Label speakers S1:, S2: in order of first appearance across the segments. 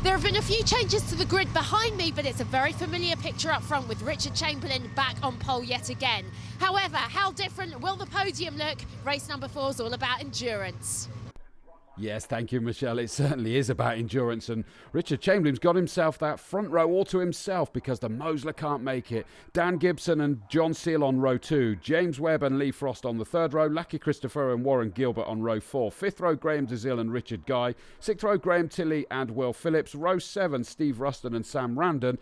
S1: There have been a few changes to the grid behind me, but it's a very familiar picture up front with Richard Chamberlain back on pole yet again. However, how different will the podium look? Race number 4 is all about endurance.
S2: Yes, thank you, Michelle. It certainly is about endurance, and Richard Chamberlain's got himself that front row all to himself because the Mosler can't make it. Dan Gibson and John Seal on row 2, James Webb and Lee Frost on the 3rd row, Lucky Christopher and Warren Gilbert on row 4, 5th row Graham DeZille and Richard Guy, 6th row Graham Tilley and Will Phillips, row 7 Steve Ruston and Sam Randon,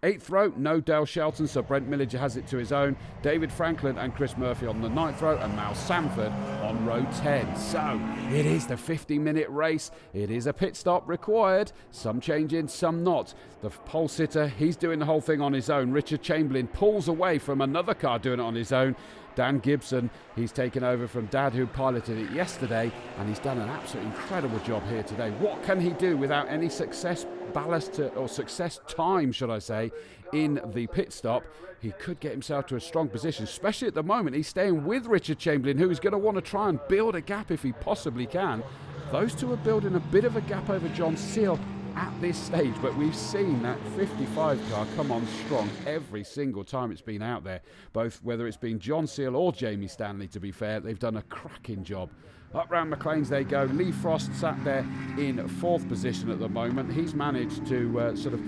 S2: 8th row no Dale Shelton, so Brent Milliger has it to his own, David Franklin and Chris Murphy on the 9th row, and Mal Sanford on row 10. So it is the 50-minute race. It is a pit stop required, some changing, some not. The pole sitter, he's doing the whole thing on his own. Richard Chamberlain pulls away from another car doing it on his own. Dan Gibson, he's taken over from Dad, who piloted it yesterday, and he's done an absolutely incredible job here today. What can he do without any success ballast or success time, should I say, in the pit stop? He could get himself to a strong position, especially at the moment. He's staying with Richard Chamberlain, who is going to want to try and build a gap if he possibly can. Those two are building a bit of a gap over John Seal at this stage, but we've seen that 55 car come on strong every single time it's been out there, both whether it's been John Seal or Jamie Stanley. To be fair, they've done a cracking job. Up round McLean's they go. Lee Frost sat there in 4th position at the moment. He's managed to sort of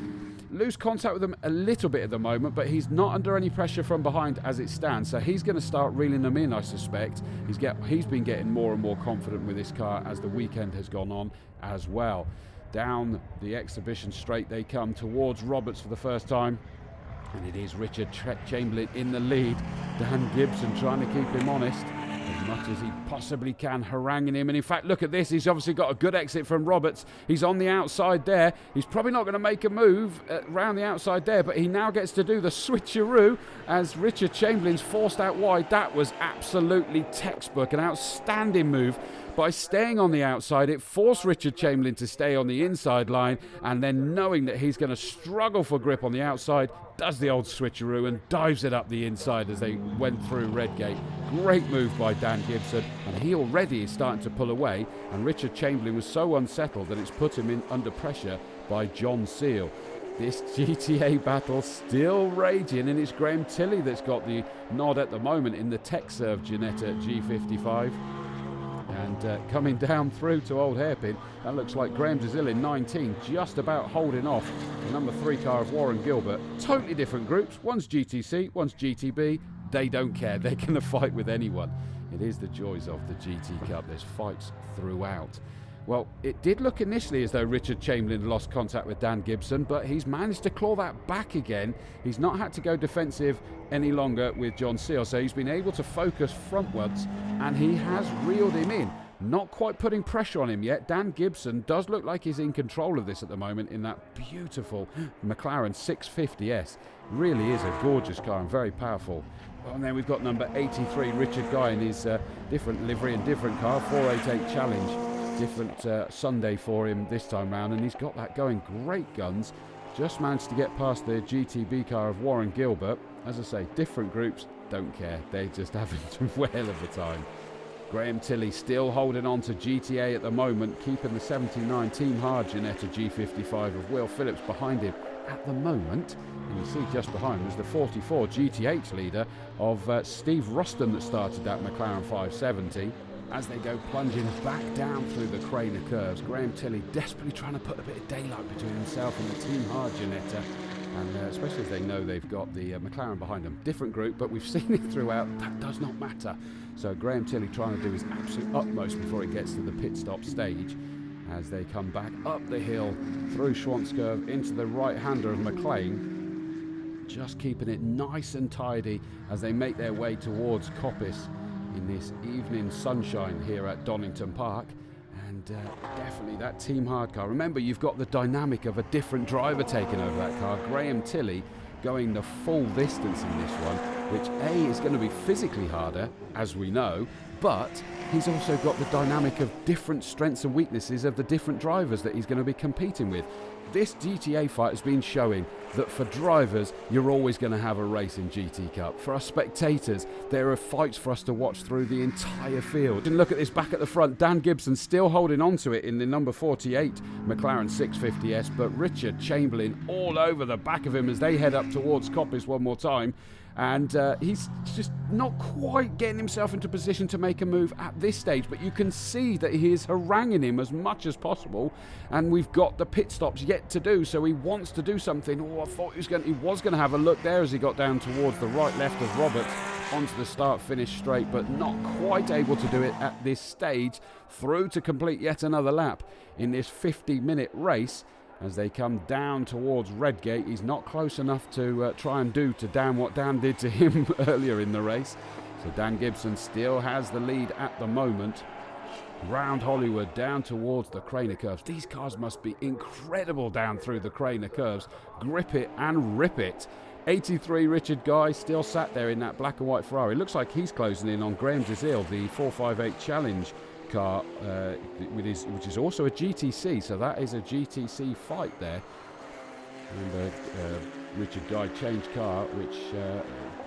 S2: lose contact with them a little bit at the moment, but he's not under any pressure from behind as it stands, so he's going to start reeling them in, I suspect. He's been getting more and more confident with this car as the weekend has gone on as well. Down the exhibition straight they come towards Roberts for the first time, and it is Richard Chamberlain in the lead. Dan Gibson trying to keep him honest as much as he possibly can, haranguing him. And in fact, look at this, he's obviously got a good exit from Roberts. He's on the outside there. He's probably not going to make a move round the outside there, but he now gets to do the switcheroo as Richard Chamberlain's forced out wide. That was absolutely textbook, an outstanding move. By staying on the outside, it forced Richard Chamberlain to stay on the inside line, and then knowing that he's going to struggle for grip on the outside, does the old switcheroo and dives it up the inside as they went through Redgate. Great move by Dan Gibson, and he already is starting to pull away, and Richard Chamberlain was so unsettled that it's put him in under pressure by John Seal. This GTA battle still raging, and it's Graham Tilley that's got the nod at the moment in the TechServe Ginetta G55. And coming down through to Old Hairpin, that looks like Graham DeZille in 19, just about holding off the number 3 car of Warren Gilbert. Totally different groups. One's GTC, one's GTB. They don't care. They're going to fight with anyone. It is the joys of the GT Cup. There's fights throughout. Well, it did look initially as though Richard Chamberlain lost contact with Dan Gibson, but he's managed to claw that back again. He's not had to go defensive any longer with John Seal, so he's been able to focus frontwards, and he has reeled him in. Not quite putting pressure on him yet. Dan Gibson does look like he's in control of this at the moment in that beautiful McLaren 650S. Really is a gorgeous car and very powerful. And then we've got number 83, Richard Guy, in his different livery and different car, 488 Challenge. Different Sunday for him this time round, and he's got that going. Great guns. Just managed to get past the GTB car of Warren Gilbert. As I say, different groups don't care. They're just having a whale of a time. Graham Tilley still holding on to GTA at the moment, keeping the 79 Team Hard Ginetta G55 of Will Phillips behind him at the moment. And you see just behind him is the 44 GTH leader of Steve Ruston that started that McLaren 570. As they go plunging back down through the crane of curves, Graham Tilley desperately trying to put a bit of daylight between himself and the Team Hard Ginetta, and especially as they know they've got the McLaren behind them. Different group, but we've seen it throughout. That does not matter. So Graham Tilley trying to do his absolute utmost before it gets to the pit stop stage as they come back up the hill through Schwanzkirch into the right-hander of McLean, just keeping it nice and tidy as they make their way towards Coppice in this evening sunshine here at Donington Park. And definitely that Team Hard car. Remember, you've got the dynamic of a different driver taking over that car. Graham Tilley going the full distance in this one, which A, is going to be physically harder, as we know, but he's also got the dynamic of different strengths and weaknesses of the different drivers that he's going to be competing with. This GTA fight has been showing that for drivers, you're always going to have a race in GT Cup. For us spectators, there are fights for us to watch through the entire field. And look at this back at the front. Dan Gibson still holding on to it in the number 48 McLaren 650S, but Richard Chamberlain all over the back of him as they head up towards Coppice one more time. And he's just not quite getting himself into position to make a move at this stage, but you can see that he is haranguing him as much as possible, and we've got the pit stops yet to do, so he wants to do something. I thought he was going to have a look there as he got down towards the right left of Roberts onto the start-finish straight, but not quite able to do it at this stage, through to complete yet another lap in this 50-minute race. As they come down towards Redgate, he's not close enough to try and do to Dan what Dan did to him earlier in the race. So Dan Gibson still has the lead at the moment. Round Hollywood, down towards the Craner curves. These cars must be incredible down through the Craner curves. Grip it and rip it. 83 Richard Guy still sat there in that black and white Ferrari. Looks like he's closing in on Graham Desile, the 458 Challenge car, which is also a GTC, so that is a GTC fight there. And Richard Guy changed car, which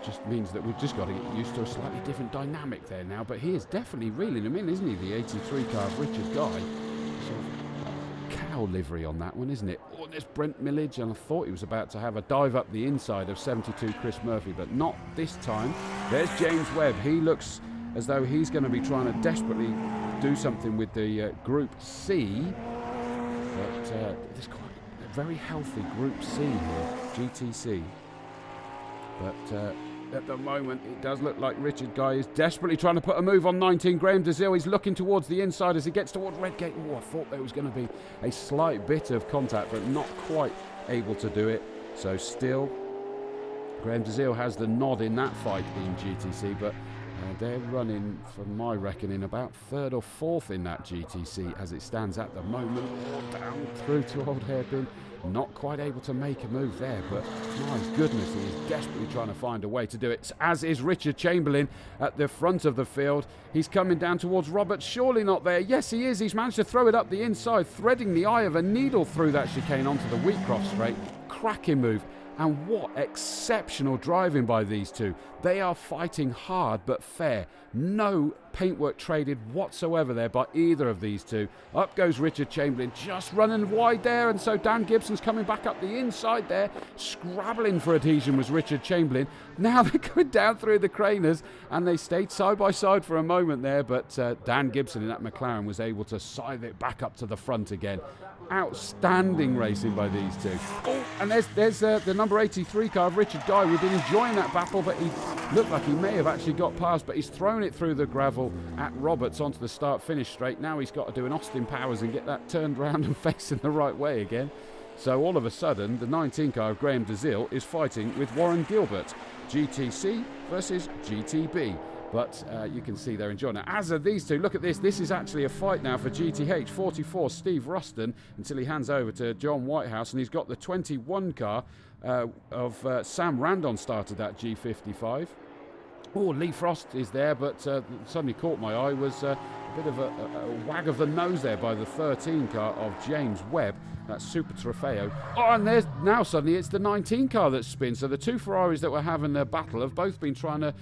S2: just means that we've just got to get used to a slightly different dynamic there now, but he is definitely reeling him in, isn't he, the 83 car of Richard Guy. Sort of cow livery on that one, isn't it? Oh, there's Brent Millage, and I thought he was about to have a dive up the inside of 72 Chris Murphy, but not this time. There's James Webb. He looks as though he's going to be trying to desperately do something with the Group C, but there's quite a very healthy Group C here, GTC. But at the moment, it does look like Richard Guy is desperately trying to put a move on 19. Graham Desile, he's looking towards the inside as he gets towards Redgate. Oh, I thought there was going to be a slight bit of contact, but not quite able to do it. So still, Graham Desile has the nod in that fight in GTC, but they're running, from my reckoning, about third or fourth in that GTC as it stands at the moment. Down through to Old Hairpin. Not quite able to make a move there, but my goodness, he is desperately trying to find a way to do it, as is Richard Chamberlain at the front of the field. He's coming down towards Roberts, surely not there. Yes, he is. He's managed to throw it up the inside, threading the eye of a needle through that chicane onto the Wheatcroft straight. Cracking move. And what exceptional driving by these two. They are fighting hard but fair. No paintwork traded whatsoever there by either of these two. Up goes Richard Chamberlain, just running wide there, and so Dan Gibson's coming back up the inside there. Scrabbling for adhesion was Richard Chamberlain. Now they're going down through the Craners, and they stayed side by side for a moment there, but Dan Gibson in that McLaren was able to scythe it back up to the front again. Outstanding racing by these two. Oh, and there's the number 83 car of Richard Guy. We've been enjoying that battle, but he looked like he may have actually got past, but he's thrown it through the gravel at Roberts onto the start-finish straight. Now he's got to do an Austin Powers and get that turned round and facing the right way again. So all of a sudden, the 19 car of Graham Desile is fighting with Warren Gilbert. GTC versus GTB. But you can see they're enjoying it. As are these two. Look at this. This is actually a fight now for GTH. 44, Steve Ruston, until he hands over to John Whitehouse. And he's got the 21 car of Sam Randon started that G55. Oh, Lee Frost is there, but suddenly caught my eye was a bit of a wag of the nose there by the 13 car of James Webb. That's Super Trofeo. Oh, and there's now suddenly it's the 19 car that spins. So the two Ferraris that were having their battle have both been trying to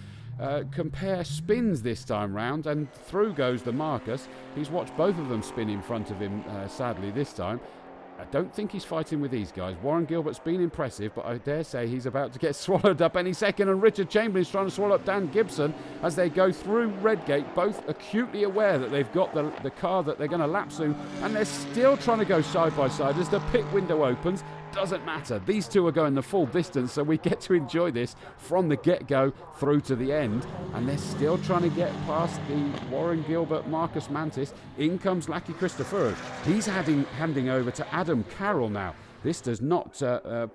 S2: compare spins this time round, and through goes the Marcus. He's watched both of them spin in front of him, sadly this time. I don't think he's fighting with these guys. Warren Gilbert's been impressive, but I dare say he's about to get swallowed up any second, and Richard Chamberlain's trying to swallow up Dan Gibson as they go through Redgate, both acutely aware that they've got the car that they're going to lap soon, and they're still trying to go side by side as the pit window opens. Doesn't matter. These two are going the full distance, so we get to enjoy this from the get-go through to the end. And they're still trying to get past the Warren Gilbert, Marcus Mantis. In comes Lucky Christopher. He's handing over to Adam Carroll now. This does not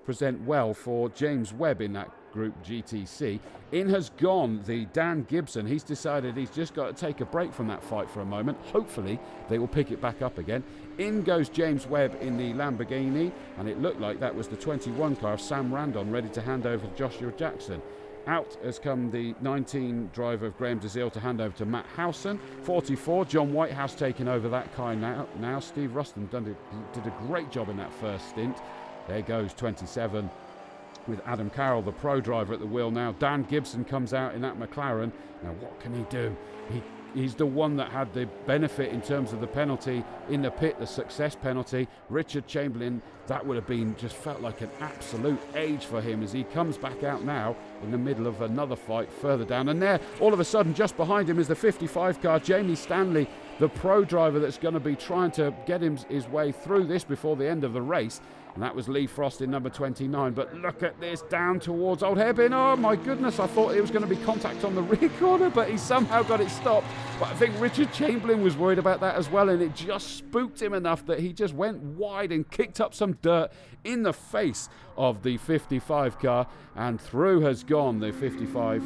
S2: present well for James Webb in that Group GTC. In has gone the Dan Gibson. He's decided he's just got to take a break from that fight for a moment. Hopefully they will pick it back up again. In goes James Webb in the Lamborghini, and it looked like that was the 21 car of Sam Randon ready to hand over to Joshua Jackson. Out has come the 19 driver of Graham DeZiel to hand over to Matt Howson. 44, John Whitehouse taking over that car now. Steve Ruston did a great job in that first stint. There goes 27 with Adam Carroll, the pro driver, at the wheel now. Dan Gibson comes out in that McLaren. Now what can he do? He's the one that had the benefit in terms of the penalty in the pit, the success penalty. Richard Chamberlain, that would have been, just felt like an absolute age for him as he comes back out now in the middle of another fight further down. And there, all of a sudden, just behind him is the 55 car, Jamie Stanley, the pro driver that's going to be trying to get his way through this before the end of the race. And that was Lee Frost in number 29. But look at this, down towards Old Hairpin. Oh my goodness, I thought it was going to be contact on the rear corner, but he somehow got it stopped. But I think Richard Chamberlain was worried about that as well, and it just spooked him enough that he just went wide and kicked up some dirt in the face of the 55 car, and through has gone the 55.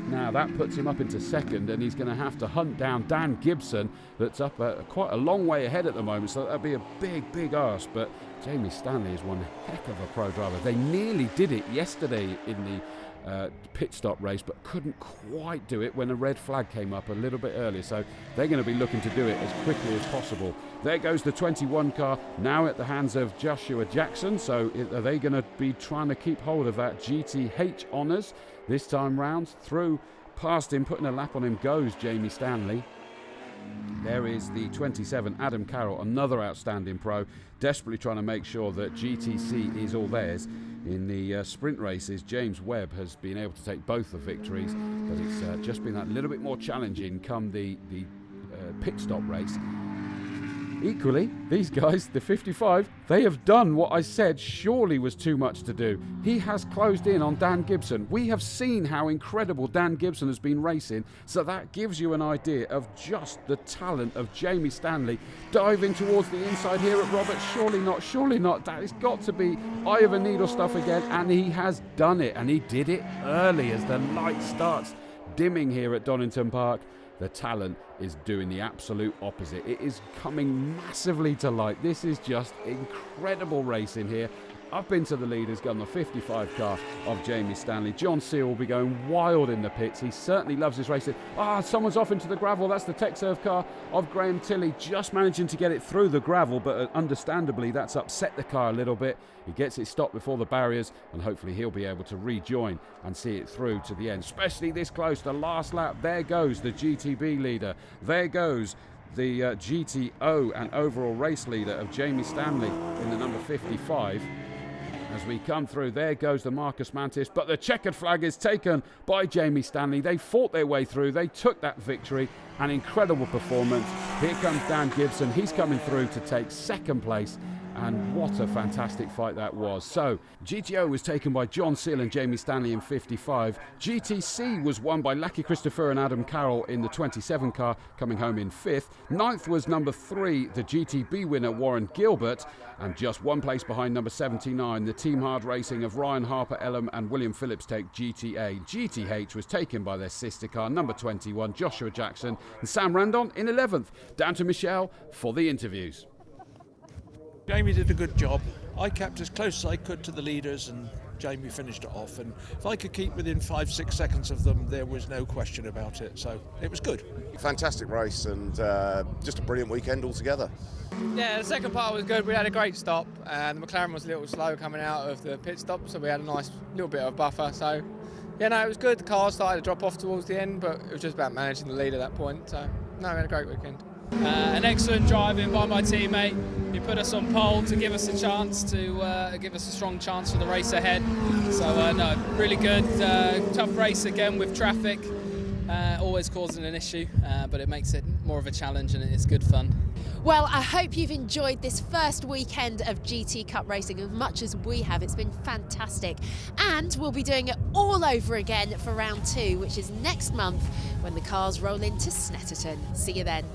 S2: Now that puts him up into second, and he's going to have to hunt down Dan Gibson, that's up quite a long way ahead at the moment, so that'll be a big ask. But Jamie Stanley is one heck of a pro driver. They nearly did it yesterday in the pit stop race, but couldn't quite do it when a red flag came up a little bit earlier, so they're going to be looking to do it as quickly as possible. There goes the 21 car, now at the hands of Joshua Jackson. So are they going to be trying to keep hold of that GTH honours this time round? Through past him, putting a lap on him goes Jamie Stanley. There is the 27, Adam Carroll, another outstanding pro, desperately trying to make sure that GTC is all theirs. In the sprint races, James Webb has been able to take both the victories, but it's just been that little bit more challenging come the pit stop race. Equally, these guys, the 55, they have done what I said surely was too much to do. He has closed in on Dan Gibson. We have seen how incredible Dan Gibson has been racing, so that gives you an idea of just the talent of Jamie Stanley. Diving towards the inside here at Roberts, surely not. That has got to be eye of a needle stuff again, and he has done it, and he did it early as the light starts dimming here at Donington Park. The talent is doing the absolute opposite. It is coming massively to light. This is just incredible racing here. Up into the lead has gone the 55 car of Jamie Stanley. John Seal will be going wild in the pits. He certainly loves his racing. Someone's off into the gravel. That's the TechServe car of Graham Tilley, just managing to get it through the gravel, but understandably that's upset the car a little bit. He gets it stopped before the barriers, and hopefully he'll be able to rejoin and see it through to the end, especially this close. The last lap, there goes the GTB leader. There goes the GTO and overall race leader of Jamie Stanley in the number 55. As we come through, there goes the Marcus Mantis, but the checkered flag is taken by Jamie Stanley. They fought their way through, they took that victory, an incredible performance. Here comes Dan Gibson, he's coming through to take second place, and what a fantastic fight that was. So, GTO was taken by John Seal and Jamie Stanley in 55. GTC was won by Lucky Christopher and Adam Carroll in the 27 car, coming home in 5th. 9th was number 3, the GTB winner Warren Gilbert, and just one place behind number 79, the Team Hard Racing of Ryan Harper Ellum and William Phillips take GTA. GTH was taken by their sister car, number 21, Joshua Jackson, and Sam Randon in 11th. Down to Michelle for the interviews.
S3: Jamie did a good job. I kept as close as I could to the leaders, and Jamie finished it off. And if I could keep within 5-6 seconds of them, there was no question about it. So it was good.
S4: Fantastic race, and just a brilliant weekend altogether.
S5: Yeah, the second part was good. We had a great stop, and the McLaren was a little slow coming out of the pit stop, so we had a nice little bit of buffer. So yeah, no, it was good. The car started to drop off towards the end, but it was just about managing the lead at that point. So no, we had a great weekend.
S6: An excellent driving by my teammate. He put us on pole to give us a chance to give us a strong chance for the race ahead. So no, really good. Tough race again with traffic, always causing an issue, but it makes it more of a challenge and it's good fun.
S1: Well, I hope you've enjoyed this first weekend of GT Cup racing as much as we have. It's been fantastic. And we'll be doing it all over again for round 2, which is next month when the cars roll into Snetterton. See you then.